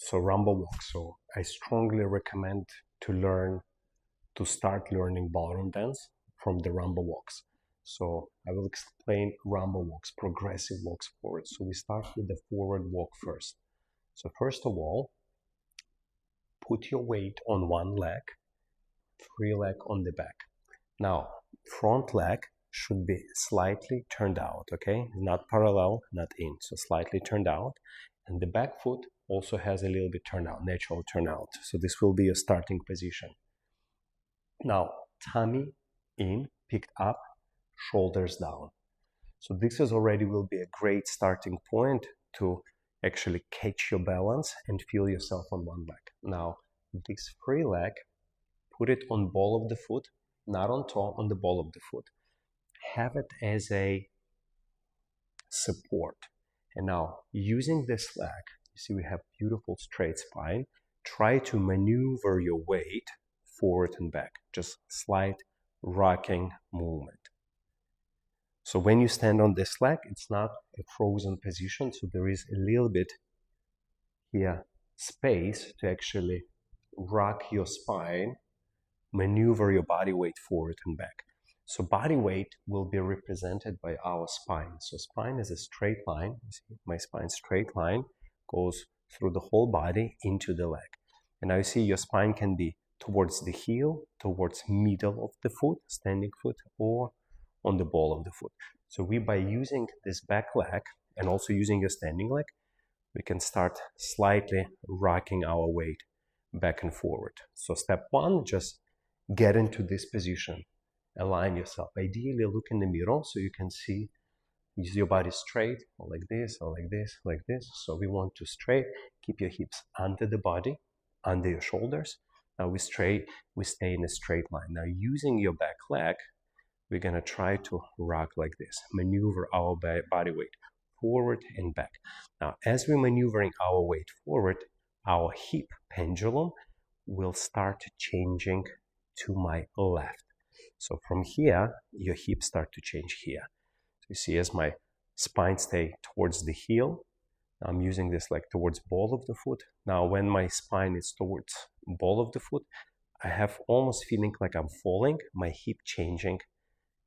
So Rumba Walk. So I strongly recommend to start learning ballroom dance from the Rumba Walks. So I will explain Rumba Walks, progressive walks forward. So we start with the forward walk first. So first of all, put your weight on one leg, free leg on the back. Now, front leg should be slightly turned out, okay? Not parallel, not in, so slightly turned out. And the back foot also has a little bit turnout, natural turnout. So this will be your starting position. Now, tummy in, picked up, shoulders down. So this is already will be a great starting point to actually catch your balance and feel yourself on one leg. Now, this free leg, put it on ball of the foot, not on toe, on the ball of the foot. Have it as a support. And now, using this leg, you see we have beautiful straight spine. Try to maneuver your weight forward and back, just slight rocking movement. So when you stand on this leg, it's not a frozen position, so there is a little bit here space to actually rock your spine, maneuver your body weight forward and back. So body weight will be represented by our spine. So spine is a straight line. You see my spine straight line goes through the whole body into the leg. And now you see your spine can be towards the heel, towards middle of the foot, standing foot, or on the ball of the foot. So by using this back leg and also using your standing leg, we can start slightly rocking our weight back and forward. So step one, just get into this position. Align yourself. Ideally, look in the mirror so you can see, use your body straight, or like this, or like this, like this. So we want to straight, keep your hips under the body, under your shoulders. Now we stay in a straight line. Now using your back leg, we're gonna try to rock like this, maneuver our body weight forward and back. Now, as we're maneuvering our weight forward, our hip pendulum will start changing to my left. So from here, your hips start to change here. So you see as my spine stay towards the heel, I'm using this like towards ball of the foot. Now when my spine is towards ball of the foot, I have almost feeling like I'm falling, my hip changing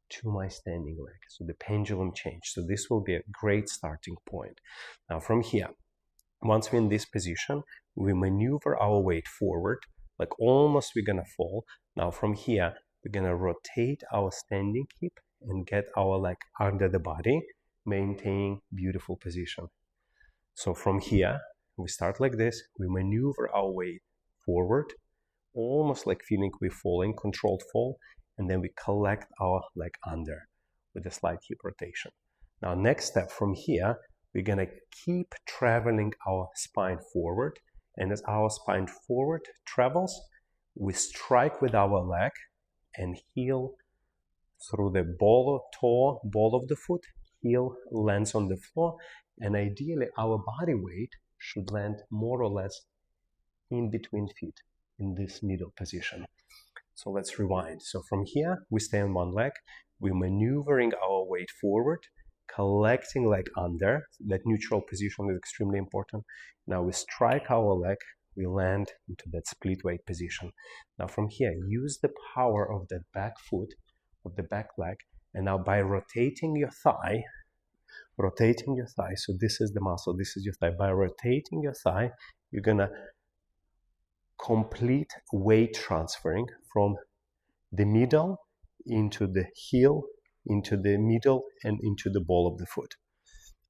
to my standing leg. So the pendulum change. So this will be a great starting point. Now from here, once we're in this position, we maneuver our weight forward, like almost we're gonna fall. Now from here, we're gonna rotate our standing hip and get our leg under the body, maintaining beautiful position. So from here, we start like this, we maneuver our weight forward, almost like feeling we're falling, controlled fall, and then we collect our leg under with a slight hip rotation. Now next step from here, we're gonna keep traveling our spine forward, and as our spine forward travels, we strike with our leg and heel through the ball of the foot, heel lands on the floor, and ideally our body weight should land more or less in between feet in this middle position. So let's rewind. So from here, we stay on one leg, we're maneuvering our weight forward, collecting leg under. That neutral position is extremely important. Now we strike our leg, we land into that split weight position. Now from here, use the power of that back foot, of the back leg, and now by rotating your thigh, so this is the muscle, this is your thigh. By rotating your thigh, you're gonna complete weight transferring from the middle into the heel, into the middle, and into the ball of the foot.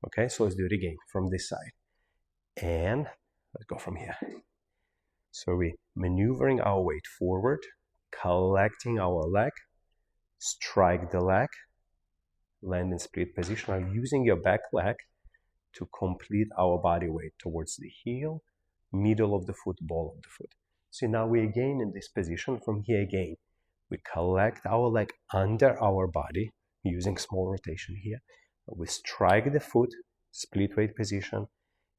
Okay, so let's do it again from this side. And let's go from here. So we're maneuvering our weight forward, collecting our leg, strike the leg, land in split position. I'm using your back leg to complete our body weight towards the heel, middle of the foot, ball of the foot. So now we again in this position. From here again, we collect our leg under our body using small rotation here. We strike the foot, split weight position,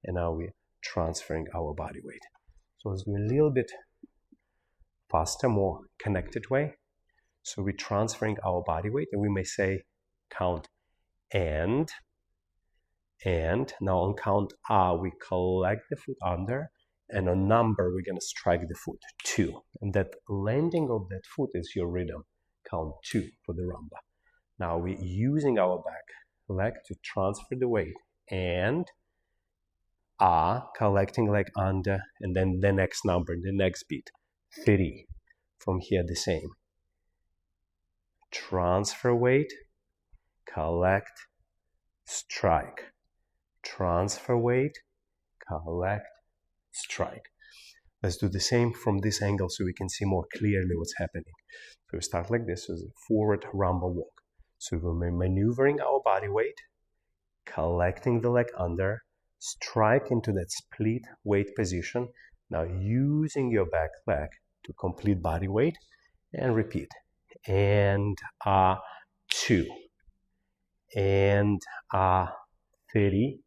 and now we're transferring our body weight. So let's do a little bit faster, more connected way. So we're transferring our body weight, and we may say count and now on count we collect the foot under and a number, we're going to strike the foot, 2. And that landing of that foot is your rhythm, count 2 for the rumba. Now we're using our back leg to transfer the weight, and collecting leg under, and then the next number, the next beat, 3. From here, the same. Transfer weight, collect, strike. Transfer weight, collect, strike. Let's do the same from this angle so we can see more clearly what's happening. So we start like this, as a forward rumba walk. So we're maneuvering our body weight, collecting the leg under, strike into that split weight position. Now using your back leg to complete body weight, and repeat. And 2. And 3.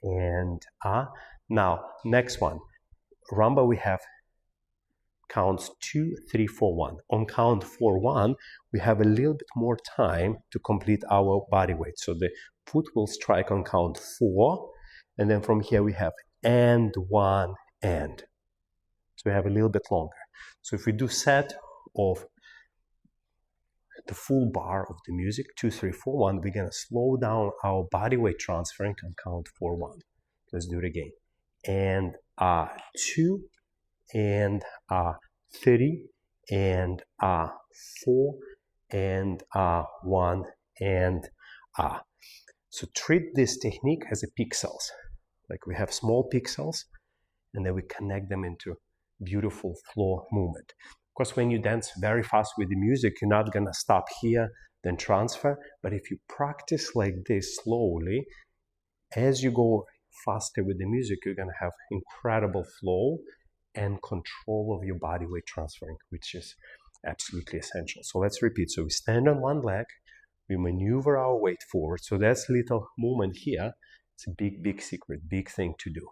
And now next one. Rumba, we have counts 2, 3, 4, 1. On count 4, 1, we have a little bit more time to complete our body weight. So the foot will strike on count 4, and then from here we have and 1 and. So we have a little bit longer. So if we do set of the full bar of the music, 2, 3, 4, 1, we're gonna slow down our body weight transferring on count 4, 1. Let's do it again. And 2, and 3, and 4, and 1, and So treat this technique as a pixels. Like we have small pixels, and then we connect them into beautiful flow movement. Of course, when you dance very fast with the music, you're not gonna stop here, then transfer. But if you practice like this slowly, as you go faster with the music, you're gonna have incredible flow and control of your body weight transferring, which is absolutely essential. So let's repeat. So we stand on one leg, we maneuver our weight forward. So that's little movement here. It's a big, big secret, big thing to do.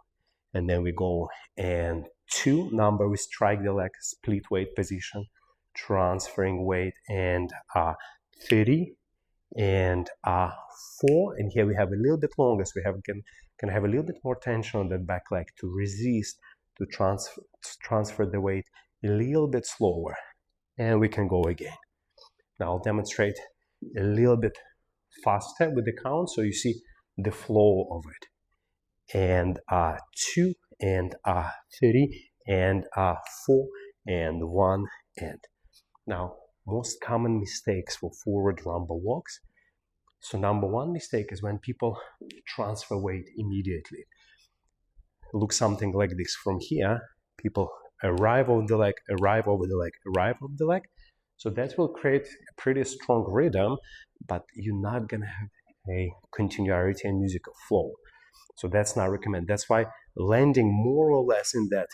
And then we go and 2 number, we strike the leg, split weight position, transferring weight, and 3, and 4. And here we have a little bit longer, so we can have a little bit more tension on that back leg to resist, to transfer the weight a little bit slower. And we can go again. Now I'll demonstrate a little bit faster with the count so you see the flow of it. And 2, and 3, and 4, and 1, and. Now, most common mistakes for forward rumba walks. So number 1 mistake is when people transfer weight immediately. Look something like this. From here, people arrive over the leg, arrive over the leg, arrive over the leg. So that will create a pretty strong rhythm, but you're not gonna have a continuity and musical flow. So that's not recommended. That's why landing more or less in that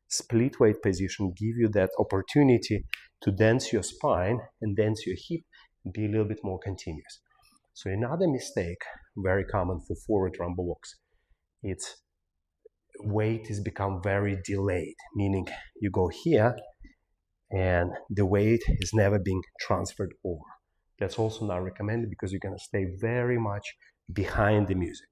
split weight position give you that opportunity to dance your spine and dance your hip and be a little bit more continuous. So another mistake, very common for forward rumba walks, it's weight has become very delayed, meaning you go here and the weight is never being transferred over. That's also not recommended because you're gonna stay very much behind the music.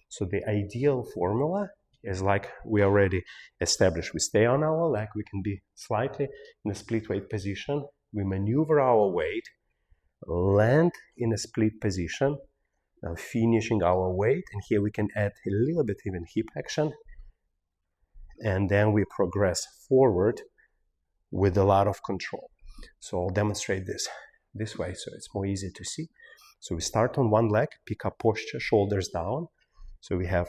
So the ideal formula is like we already established. We stay on our leg, we can be slightly in a split weight position, we maneuver our weight, land in a split position, now finishing our weight, and here we can add a little bit even hip action, and then we progress forward with a lot of control. So I'll demonstrate this way so it's more easy to see. So we start on one leg, pick up posture, shoulders down. So we have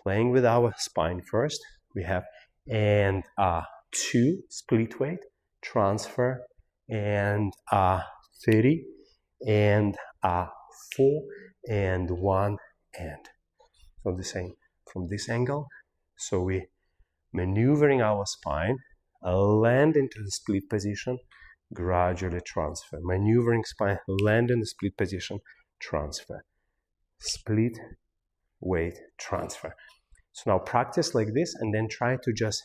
playing with our spine first. We have and 2 split weight, transfer, and 3, and 4, and 1, and. So the same from this angle. So we maneuvering our spine, land into the split position, gradually transfer. Maneuvering spine, land in the split position, transfer. Split weight, transfer. So now practice like this and then try to just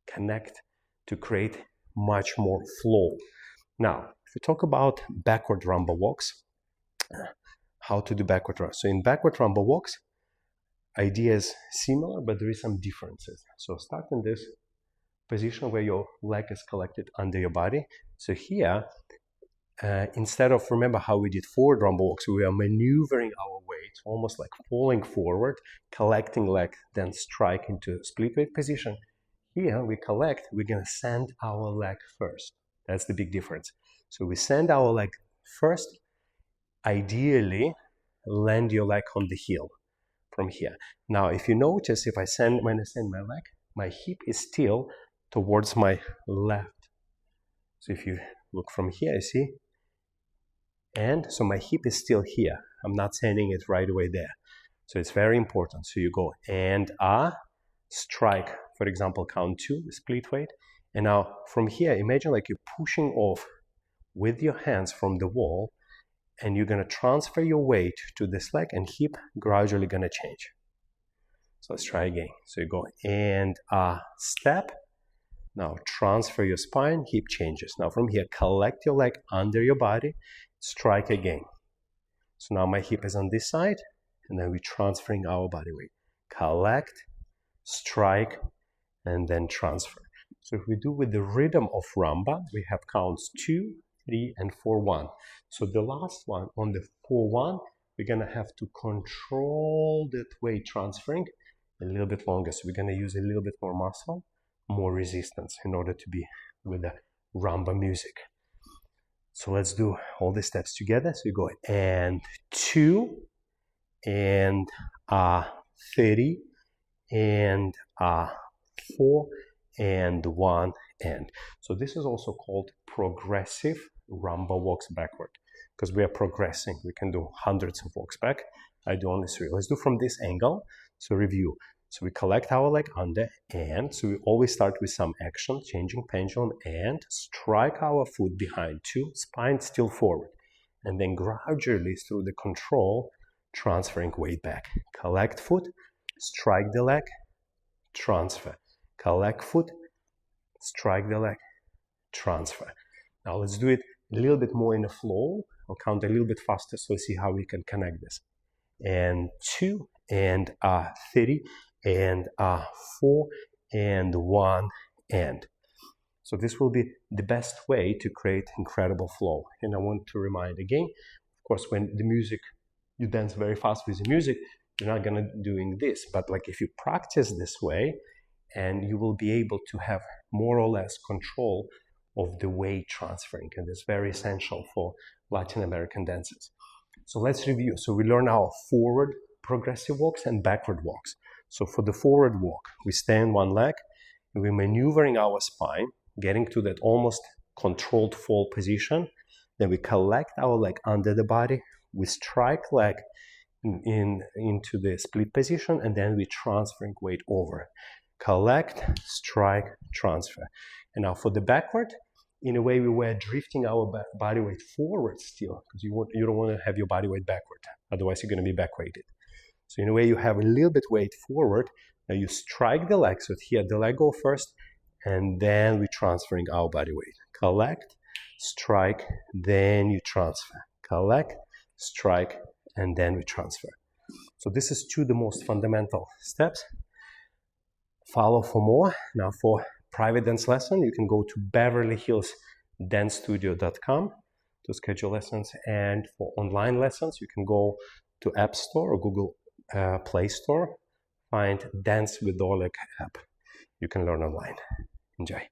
connect to create much more flow. Now, if we talk about backward rumba walks, how to do backward rumba. So in backward rumba walks, idea is similar, but there is some differences. So start in this position where your leg is collected under your body. So here, instead of, remember how we did forward rumba walks, we are maneuvering our weight, almost like falling forward, collecting leg, then strike into split weight position. Here we collect, we're gonna send our leg first. That's the big difference. So we send our leg first, ideally land your leg on the heel from here. Now, if you notice, when I send my leg, my hip is still towards my left. So if you look from here, you see? And so my hip is still here. I'm not sending it right away there. So it's very important. So you go and strike, for example, count 2, split weight. And now from here, imagine like you're pushing off with your hands from the wall, and you're gonna transfer your weight to this leg, and hip gradually gonna change. So let's try again. So you go and step. Now transfer your spine, hip changes. Now from here, collect your leg under your body, strike again. So now my hip is on this side, and then we're transferring our body weight. Collect, strike, and then transfer. So if we do with the rhythm of rumba, we have counts 2, 3, and 4-1. So the last one, on the 4-1, we're gonna have to control that weight transferring a little bit longer. So we're gonna use a little bit more muscle, more resistance in order to be with the rumba music. So let's do all the steps together. So you go and 2, and 30, and 4, and 1, and. So this is also called progressive rumba walks backward, because we are progressing. We can do hundreds of walks back. I do only 3. Let's do from this angle. So review. So we collect our leg under, and so we always start with some action, changing pendulum, and strike our foot behind 2, spine still forward, and then gradually through the control, transferring weight back. Collect foot, strike the leg, transfer. Collect foot, strike the leg, transfer. Now let's do it a little bit more in a flow. I'll count a little bit faster so see how we can connect this. And 2, and 30, and 4, and 1, and. So this will be the best way to create incredible flow. And I want to remind again, of course, when the music, you dance very fast with the music, you're not gonna doing this. But like if you practice this way, and you will be able to have more or less control of the weight transferring, and it's very essential for Latin American dances. So let's review. So we learn our forward progressive walks and backward walks. So for the forward walk, we stand one leg, and we're maneuvering our spine, getting to that almost controlled fall position. Then we collect our leg under the body, we strike leg into the split position, and then we're transferring weight over. Collect, strike, transfer. And now for the backward, in a way we were drifting our body weight forward still, because you don't want to have your body weight backward, otherwise you're going to be back weighted. So in a way you have a little bit weight forward, now you strike the leg, so here the leg go first, and then we're transferring our body weight. Collect, strike, then you transfer. Collect, strike, and then we transfer. So this is 2 the most fundamental steps. Follow for more. Now for private dance lesson, you can go to beverlyhillsdancestudio.com to schedule lessons. And for online lessons, you can go to App Store or Google Play Store, find Dance with Oleg app. You can learn online. Enjoy.